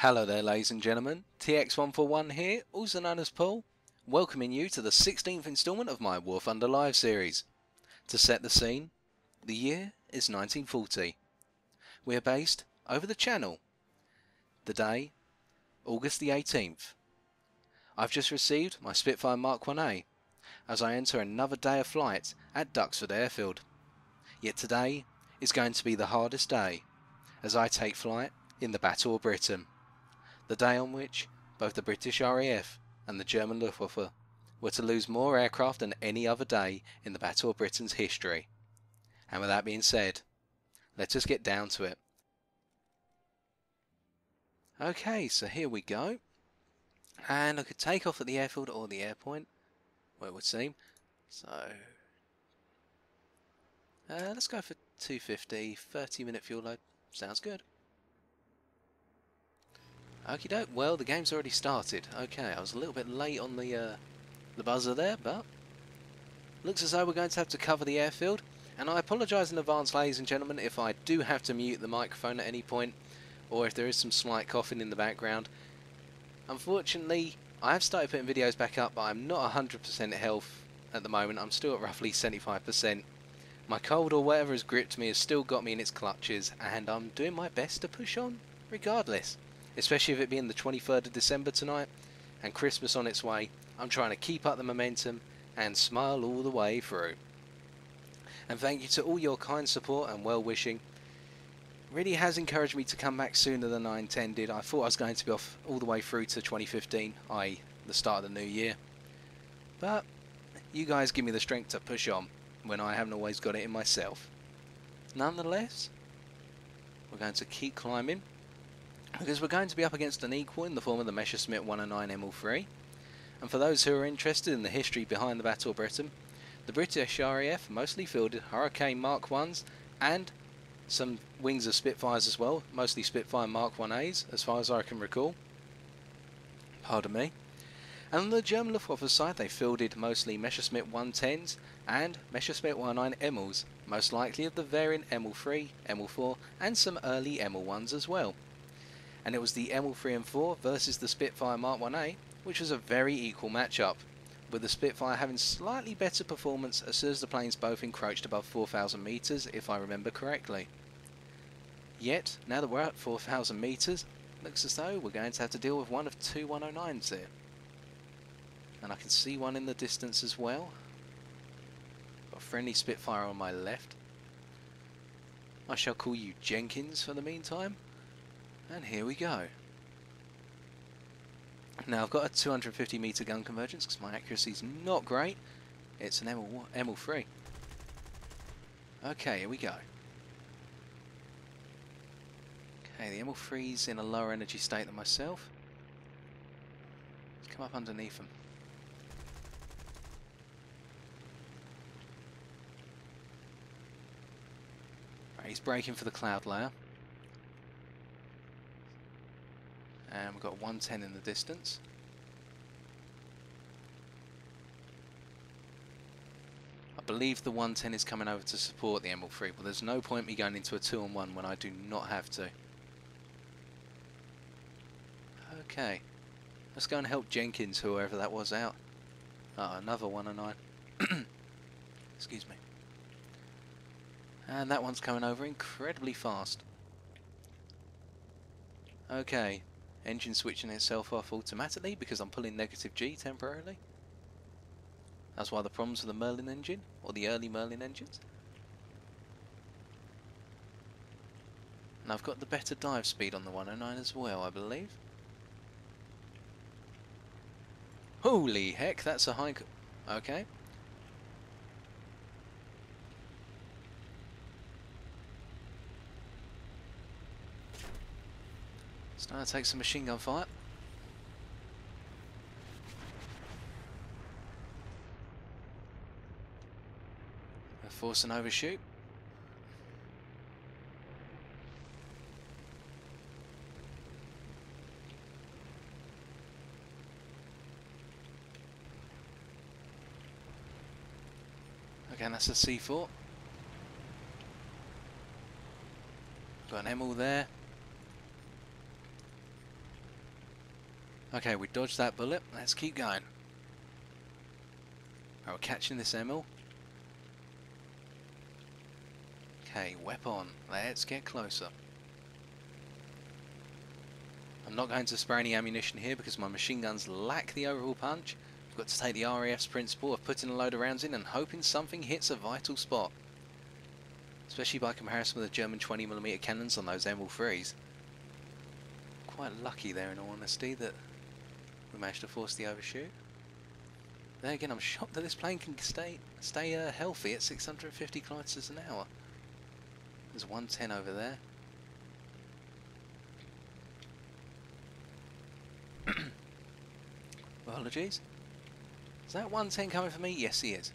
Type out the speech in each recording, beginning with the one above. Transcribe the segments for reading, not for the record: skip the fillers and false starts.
Hello there ladies and gentlemen, TX141 here, also known as Paul, welcoming you to the 16th instalment of my War Thunder Live series. To set the scene, the year is 1940. We are based over the Channel. The day, August the 18th. I've just received my Spitfire Mk as I enter another day of flight at Duxford Airfield. Yet today is going to be the hardest day as I take flight in the Battle of Britain. The day on which both the British RAF and the German Luftwaffe were to lose more aircraft than any other day in the Battle of Britain's history. And with that being said, let us get down to it. Okay, so here we go. And I could take off at the airfield or the airpoint, well, it would seem. So let's go for 250, 30-minute fuel load. Sounds good. Okie doke, well the game's already started. Okay, I was a little bit late on the buzzer there, but looks as though we're going to have to cover the airfield. And I apologise in advance, ladies and gentlemen, if I do have to mute the microphone at any point, or if there is some slight coughing in the background. Unfortunately, I have started putting videos back up, but I'm not 100% health at the moment. I'm still at roughly 75%. My cold or whatever has gripped me has still got me in its clutches, and I'm doing my best to push on regardless. Especially with it being the 23rd of December tonight and Christmas on its way, I'm trying to keep up the momentum and smile all the way through. And thank you to all your kind support and well-wishing. Really has encouraged me to come back sooner than I intended. I thought I was going to be off all the way through to 2015, i.e. the start of the new year. But you guys give me the strength to push on when I haven't always got it in myself. Nonetheless, we're going to keep climbing, because we're going to be up against an equal in the form of the Messerschmitt 109 ML3. And for those who are interested in the history behind the Battle of Britain, the British RAF mostly fielded Hurricane Mark 1s and some wings of Spitfires as well, mostly Spitfire Mark 1As as far as I can recall. Pardon me. And on the German Luftwaffe side they fielded mostly Messerschmitt 110s and Messerschmitt 109 MLs, most likely of the variant ML3, ML4 and some early ML1s as well. And it was the ML3 and 4 versus the Spitfire Mark 1A, which was a very equal matchup, with the Spitfire having slightly better performance as soon as the planes both encroached above 4,000 metres, if I remember correctly. Yet, now that we're at 4,000 metres, looks as though we're going to have to deal with one of two 109s here. And I can see one in the distance as well. Got a friendly Spitfire on my left. I shall call you Jenkins for the meantime. And here we go. Now I've got a 250 metre gun convergence because my accuracy is not great. It's an ML3. Okay, here we go. Okay, the ML3's in a lower energy state than myself. Let's come up underneath him. Right, he's braking for the cloud layer. And we've got 110 in the distance. I believe the 110 is coming over to support the ML3, but there's no point me going into a 2-on-1 when I do not have to. Okay, let's go and help Jenkins, whoever that was, out. Oh, another 109. Excuse me. And that one's coming over incredibly fast. Okay. Engine switching itself off automatically because I'm pulling negative G temporarily. That's why the problems with the Merlin engine, or the early Merlin engines. And I've got the better dive speed on the 109 as well, I believe. Holy heck, that's a high... Okay. Now to take some machine gun fire. Force an overshoot. Again, that's a C4. Got an ML there. Okay, we dodged that bullet. Let's keep going. Oh, we're catching this ML. Okay, weapon. Let's get closer. I'm not going to spare any ammunition here because my machine guns lack the overall punch. I've got to take the RAF's principle of putting a load of rounds in and hoping something hits a vital spot. Especially by comparison with the German 20mm cannons on those ML3s. Quite lucky there, in all honesty, that we managed to force the overshoot. Then again, I'm shocked that this plane can stay healthy at 650 kilometers an hour. There's 110 over there. Apologies. Is that 110 coming for me? Yes, he is.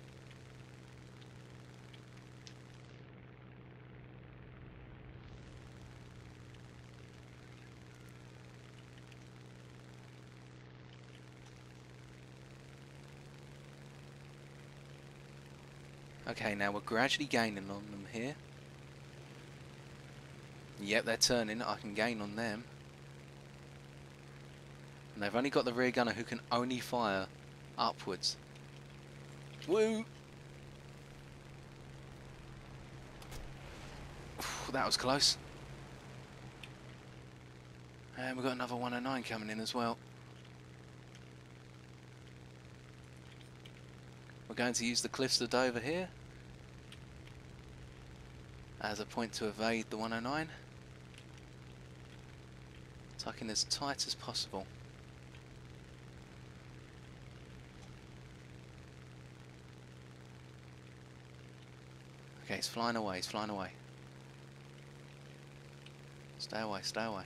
Okay, now we're gradually gaining on them here. Yep, they're turning. I can gain on them. And they've only got the rear gunner who can only fire upwards. Woo! That was close. And we've got another 109 coming in as well. We're going to use the cliffs of Dover here as a point to evade the 109. Tucking as tight as possible. Okay, he's flying away, he's flying away. Stay away, stay away.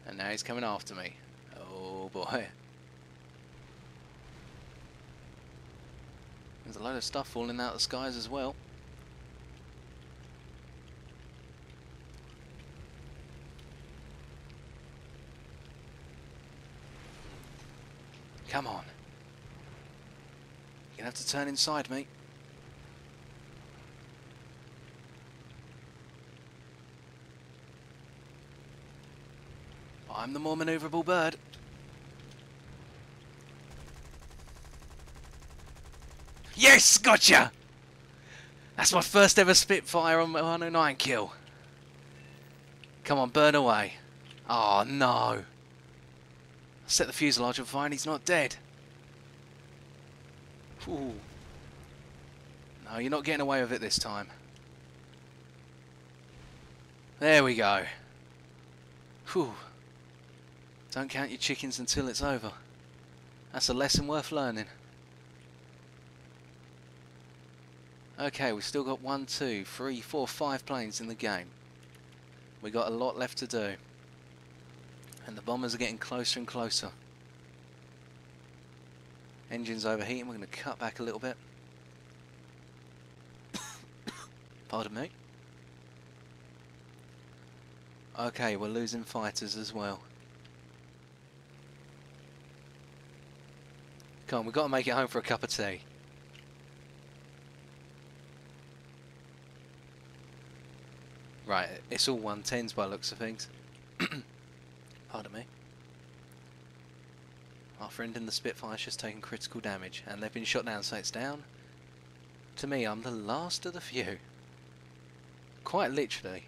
And now he's coming after me. Oh boy. There's a load of stuff falling out of the skies as well. Come on. You're gonna have to turn inside me. I'm the more manoeuvrable bird. Yes! Gotcha! That's my first ever Spitfire on my 109 kill. Come on, burn away. Oh no. Set the fuselage on fire and he's not dead. Ooh. No, you're not getting away with it this time. There we go. Whew. Don't count your chickens until it's over. That's a lesson worth learning. Okay, we've still got 1, 2, 3, 4, 5 planes in the game. We got a lot left to do. And the bombers are getting closer and closer. Engine's overheating, we're going to cut back a little bit. Pardon me. Okay, we're losing fighters as well. Come on, we've got to make it home for a cup of tea. Right, it's all 110s by the looks of things. Pardon me. Our friend in the Spitfire's just taken critical damage, and they've been shot down, so it's down. To me, I'm the last of the few. Quite literally.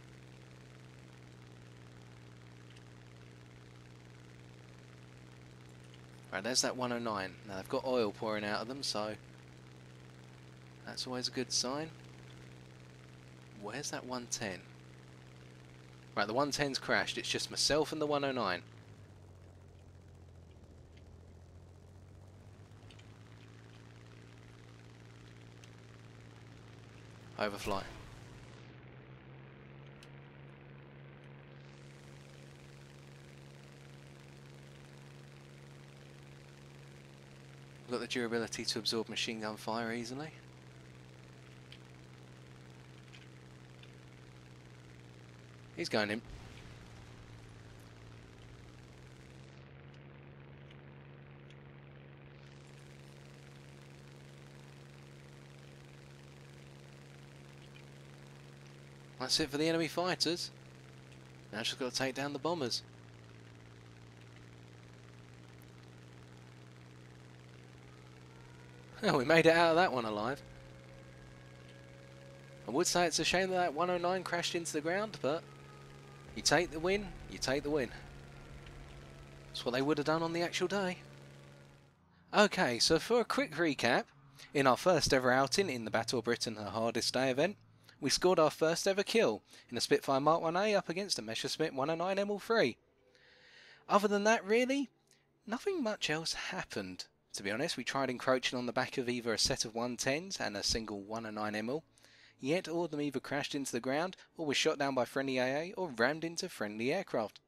Right, there's that 109. Now they've got oil pouring out of them, so that's always a good sign. Where's that 110? Right, the 110's crashed. It's just myself and the 109. Overfly. We've got the durability to absorb machine gun fire easily. He's going in. That's it for the enemy fighters. Now just got to take down the bombers. Well, we made it out of that one alive. I would say it's a shame that 109 crashed into the ground, but you take the win, you take the win. That's what they would have done on the actual day. Okay, so for a quick recap, in our first ever outing in the Battle of Britain, the Hardest Day event, we scored our first ever kill in a Spitfire Mark 1A up against a Messerschmitt 109 ML3. Other than that, really, nothing much else happened. To be honest, we tried encroaching on the back of either a set of 110s and a single 109 ML, yet all of them either crashed into the ground or were shot down by friendly AA or rammed into friendly aircraft.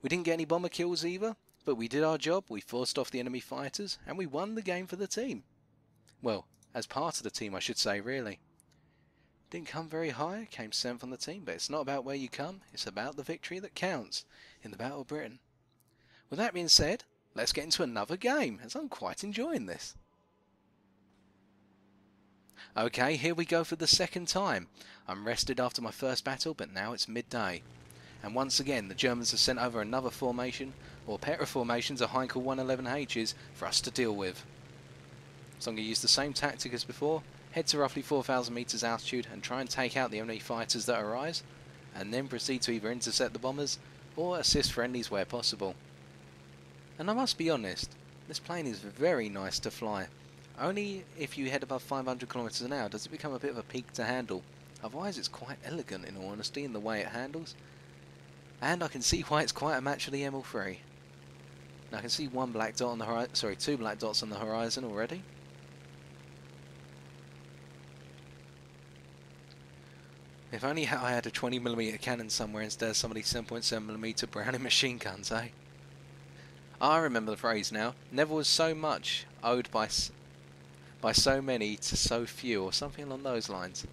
We didn't get any bomber kills either, but we did our job, we forced off the enemy fighters, and we won the game for the team. Well, as part of the team I should say, really. Didn't come very high, came 7th on the team, but it's not about where you come, it's about the victory that counts in the Battle of Britain. With that being said, let's get into another game, as I'm quite enjoying this. Okay, here we go for the second time. I'm rested after my first battle, but now it's midday. And once again, the Germans have sent over another formation, or pair of formations of Heinkel 111Hs, for us to deal with. So I'm going to use the same tactic as before, head to roughly 4,000 meters altitude and try and take out the enemy fighters that arise, and then proceed to either intercept the bombers, or assist friendlies where possible. And I must be honest, this plane is very nice to fly. Only if you head above 500 kilometers an hour does it become a bit of a peak to handle. Otherwise it's quite elegant in all honesty in the way it handles. And I can see why it's quite a match for the ML3. Now I can see one black dot on the horizon, sorry, 2 black dots on the horizon already. If only I had a 20mm cannon somewhere instead of some of these 7.7mm Browning machine guns, eh? I remember the phrase now. Never was so much owed by so many to so few, or something along those lines.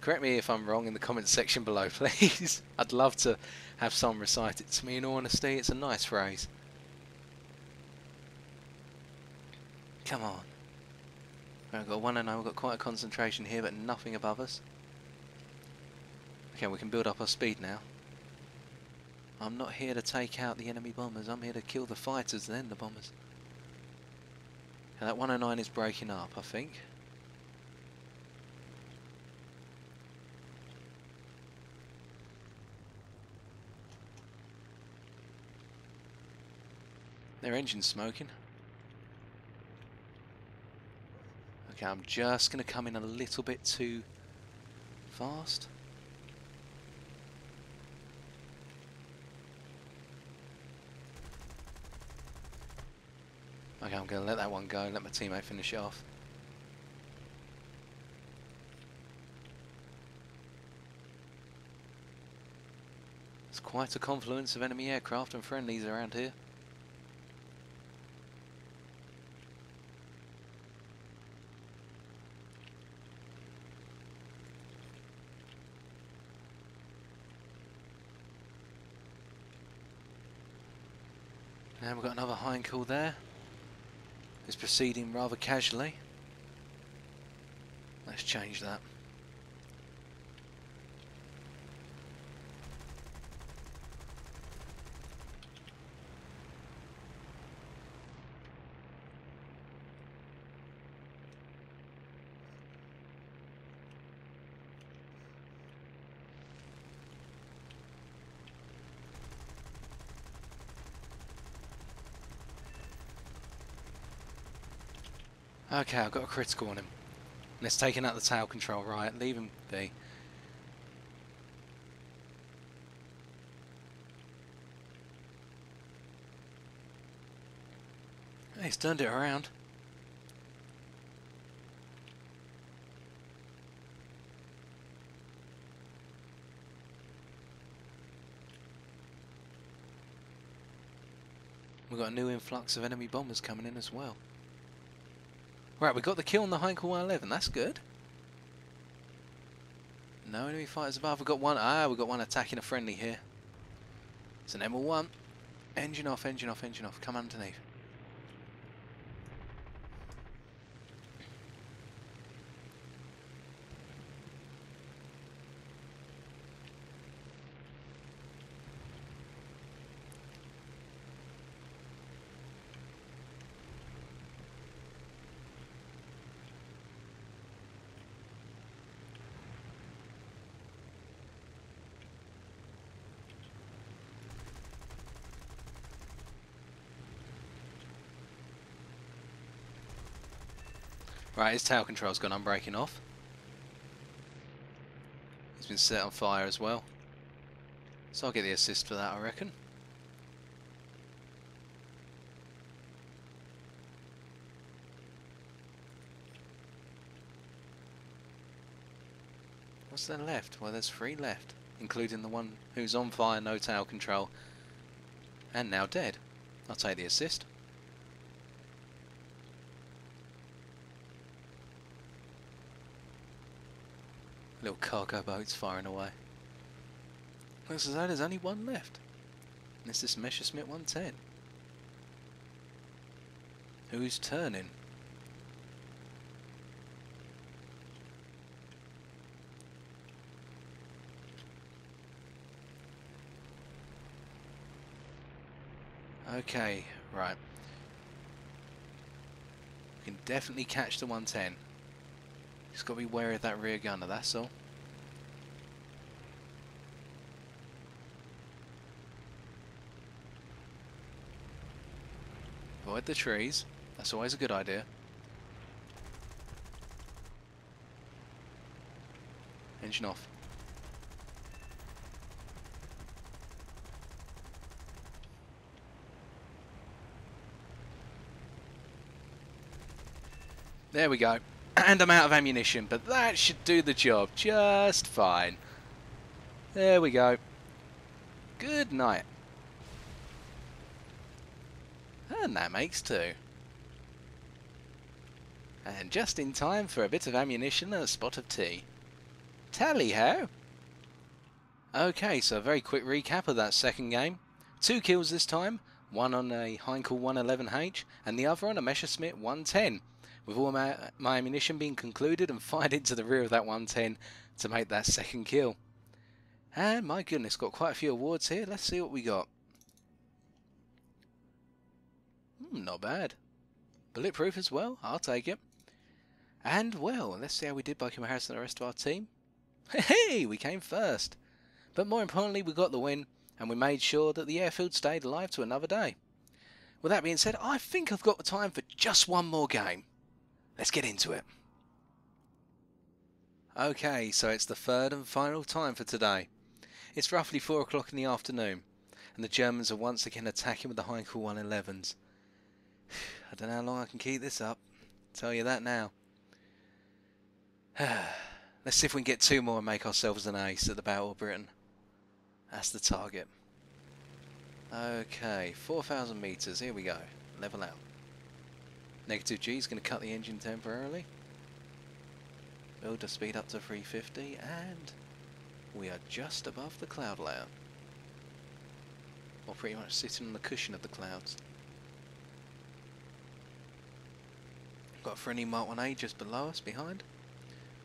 Correct me if I'm wrong in the comments section below, please. I'd love to have someone recite it to me. In all honesty, it's a nice phrase. Come on. Right, we've got 109, we've got quite a concentration here, but nothing above us. Okay, we can build up our speed now. I'm not here to take out the enemy bombers, I'm here to kill the fighters and then the bombers. Okay, that 109 is breaking up, I think. Their engine's smoking. Okay, I'm just going to come in a little bit too fast. Okay, I'm going to let that one go and let my teammate finish it off. There's quite a confluence of enemy aircraft and friendlies around here. And we've got another Heinkel there. It's proceeding rather casually. Let's change that. Okay, I've got a critical on him. And it's taking out the tail control, right, leave him be. Hey, he's turned it around. We've got a new influx of enemy bombers coming in as well. Right, we got the kill on the Heinkel 111, that's good. No enemy fighters above. We've got one attacking a friendly here. It's an ML1. Engine off, engine off, engine off. Come underneath. Right, his tail control's gone unbraking off. He's been set on fire as well. So I'll get the assist for that, I reckon. What's there left? Well, there's 3 left, including the one who's on fire, no tail control, and now dead. I'll take the assist. Little cargo boat's firing away. Looks as though there's only one left. And it's this Messerschmitt 110. Who's turning? Okay, right. We can definitely catch the 110. Just got to be wary of that rear gunner, that's all. Avoid the trees. That's always a good idea. Engine off. There we go. And I'm out of ammunition, but that should do the job just fine. There we go. Good night. And that makes 2. And just in time for a bit of ammunition and a spot of tea. Tally-ho! Okay, so a very quick recap of that second game. 2 kills this time, one on a Heinkel 111H and the other on a Messerschmitt 110. With all my ammunition being concluded and fired into the rear of that 110 to make that second kill. And my goodness, got quite a few awards here. Let's see what we got. Not bad. Bulletproof as well, I'll take it. And well, let's see how we did by comparison to the rest of our team. Hey, we came first. But more importantly, we got the win and we made sure that the airfield stayed alive to another day. With that being said, I think I've got the time for just one more game. Let's get into it. Okay, so it's the third and final time for today. It's roughly 4 o'clock in the afternoon, and the Germans are once again attacking with the Heinkel 111s. I don't know how long I can keep this up, I'll tell you that now. Let's see if we can get 2 more and make ourselves an ace at the Battle of Britain. That's the target. Okay, 4,000 metres, here we go, level out. Negative G is going to cut the engine temporarily. Build the speed up to 350 and we are just above the cloud layer. Or pretty much sitting on the cushion of the clouds. Got a friendly Mark 1A just below us, behind.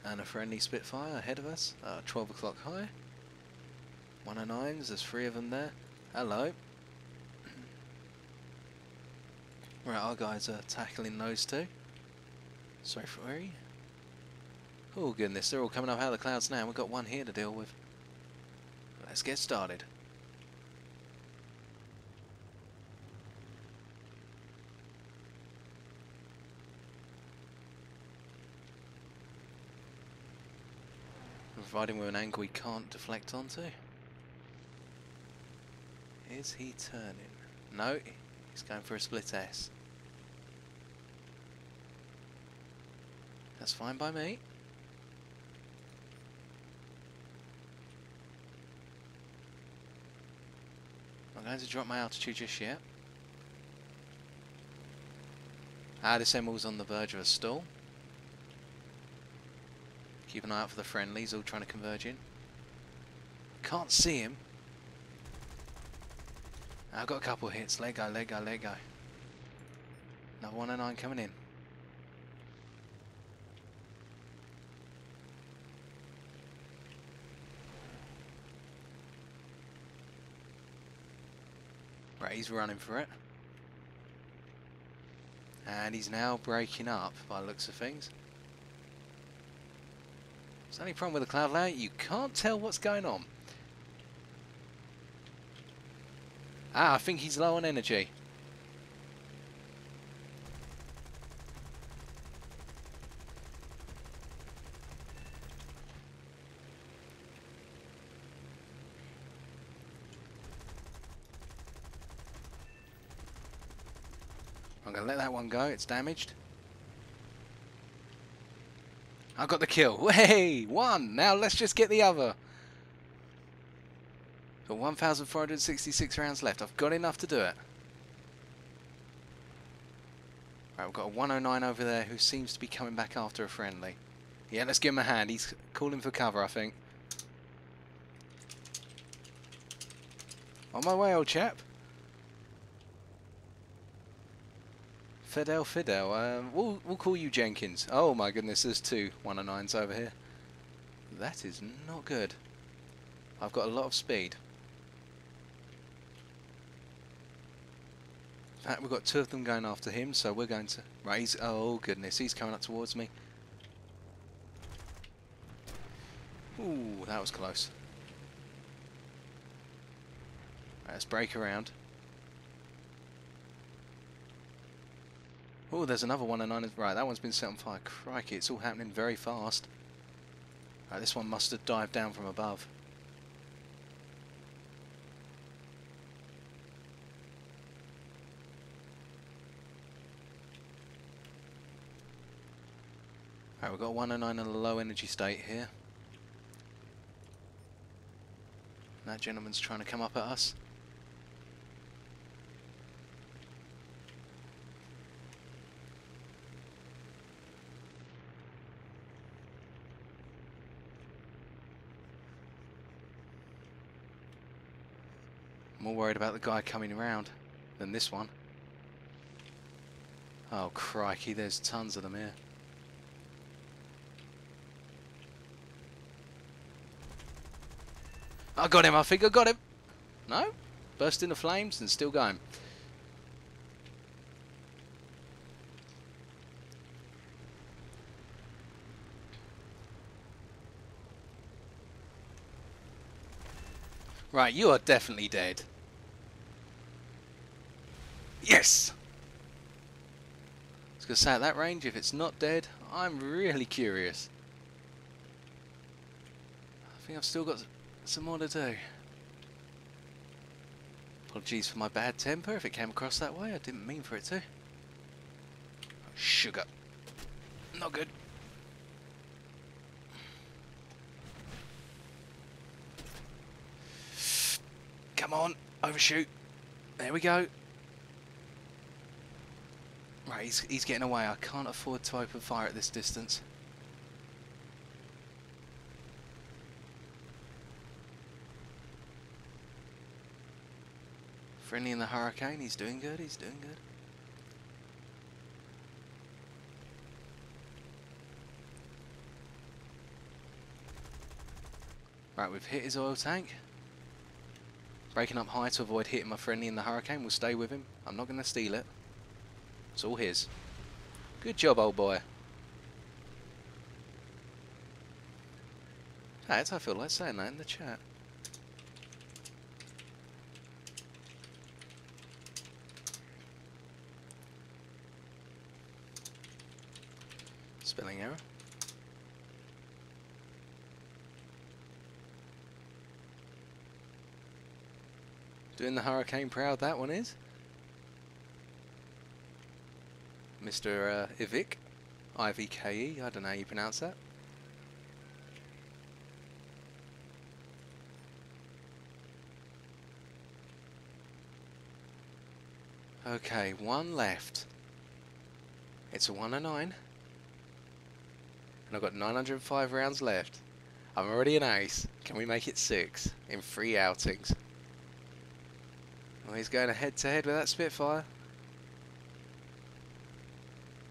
And a friendly Spitfire ahead of us, 12 o'clock high. 109s, there's 3 of them there. Hello. Right, our guys are tackling those 2. Sorry for worry. Oh goodness, they're all coming up out of the clouds now. We've got 1 here to deal with. Let's get started. Providing with an angle he can't deflect onto. Is he turning? No, he's going for a split S. That's fine by me. I'm going to drop my altitude just yet. This Emerald's on the verge of a stall. Keep an eye out for the friendlies, all trying to converge in. Can't see him. I've got a couple of hits. Let go, let go, let go. Another 109 coming in. Right, he's running for it. And he's now breaking up by the looks of things. It's the only problem with the cloud layer, you can't tell what's going on. I think he's low on energy. going to let that one go. It's damaged. I got the kill. Hey, one. Now let's just get the other. Got 1,466 rounds left. I've got enough to do it. Right, we've got a 109 over there who seems to be coming back after a friendly. Yeah, let's give him a hand. He's calling for cover, I think. On my way, old chap. Fidel. We'll call you Jenkins. Oh my goodness, there's two 109s over here. That is not good. I've got a lot of speed. In fact, we've got two of them going after him, so we're going to... Right, he's... Oh goodness, he's coming up towards me. Ooh, that was close. Right, let's break around. Oh, there's another 109. Right, that one's been set on fire. Crikey, it's all happening very fast. Right, this one must have dived down from above. Right, we've got 109 in a low energy state here. That gentleman's trying to come up at us. More worried about the guy coming around than this one. Oh crikey, there's tons of them here. I got him, I think I got him. No? Burst into flames and still going. Right, you are definitely dead. Yes! I was going to say, at that range, if it's not dead, I'm really curious. I think I've still got some more to do. Apologies for my bad temper if it came across that way. I didn't mean for it to. Oh, sugar. Not good. Come on, overshoot. There we go. Right, he's getting away. I can't afford to open fire at this distance. Friendly in the Hurricane. He's doing good. He's doing good. Right, we've hit his oil tank. Breaking up high to avoid hitting my friendly in the Hurricane. We'll stay with him. I'm not going to steal it. It's all his. Good job, old boy. I feel like saying that in the chat. Spelling error. Doing the Hurricane proud, that one is. Mr. Ivik. I-V-K-E, I don't know how you pronounce that. Okay, one left. It's a 109. And I've got 905 rounds left. I'm already an ace. Can we make it 6 in 3 outings? Well, he's going head to head with that Spitfire.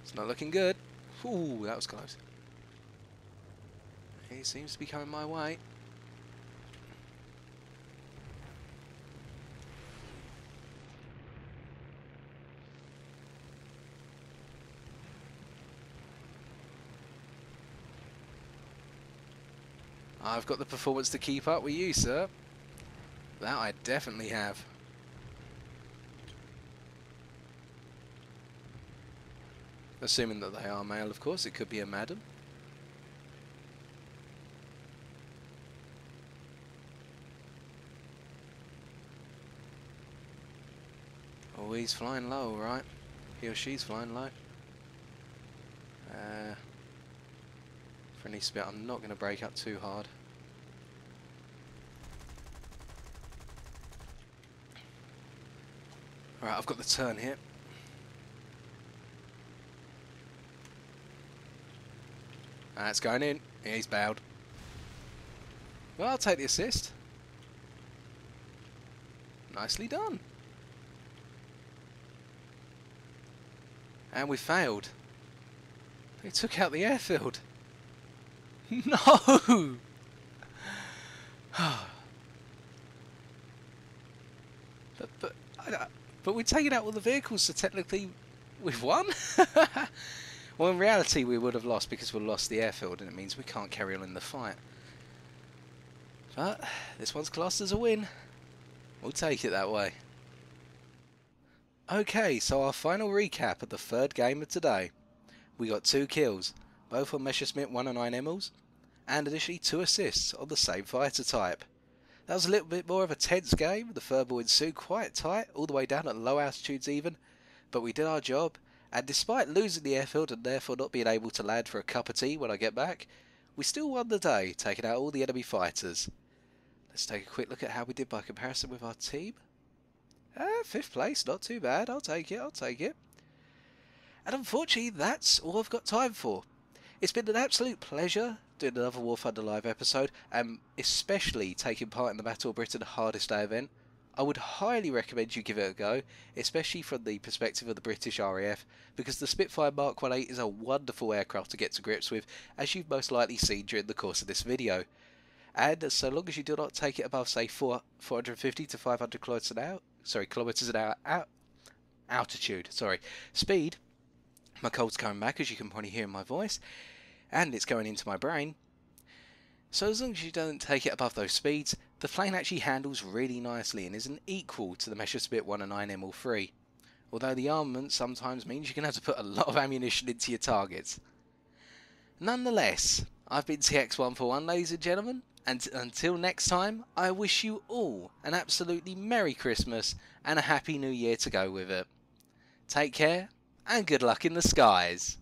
It's not looking good. Ooh, that was close. He seems to be coming my way. I've got the performance to keep up with you, sir. That I definitely have. Assuming that they are male, of course. It could be a madam. Oh, he's flying low, right? He or she's flying low. Friendly Spit, I'm not going to break up too hard. Alright, I've got the turn here. That's going in. He's bowed. Well, I'll take the assist. Nicely done. And we failed. They took out the airfield. No! But we're taking out all the vehicles, so technically we've won? Well, in reality we would have lost because we've lost the airfield, and it means we can't carry on in the fight. But this one's classed as a win. We'll take it that way. Okay, so our final recap of the third game of today. We got 2 kills, both on Messerschmitt 109 Emmels, and additionally 2 assists on the same fighter type. That was a little bit more of a tense game, the furball ensued quite tight, all the way down at low altitudes even, but we did our job, and despite losing the airfield and therefore not being able to land for a cup of tea when I get back, we still won the day, taking out all the enemy fighters. Let's take a quick look at how we did by comparison with our team. 5th place, not too bad, I'll take it, I'll take it. And unfortunately, that's all I've got time for. It's been an absolute pleasure doing another War Thunder Live episode, and especially taking part in the Battle of Britain Hardest Day event. I would highly recommend you give it a go, especially from the perspective of the British RAF, because the Spitfire Mk 18 is a wonderful aircraft to get to grips with, as you've most likely seen during the course of this video. And so long as you do not take it above, say, 450 to 500 kilometers an hour altitude, speed, my cold's coming back, as you can probably hear in my voice, and it's going into my brain. So as long as you don't take it above those speeds, the plane actually handles really nicely and isn't equal to the Messerschmitt 109 ML3, although the armament sometimes means you're going to have to put a lot of ammunition into your targets. Nonetheless, I've been TX141, ladies and gentlemen, and until next time, I wish you all an absolutely Merry Christmas and a Happy New Year to go with it. Take care, and good luck in the skies.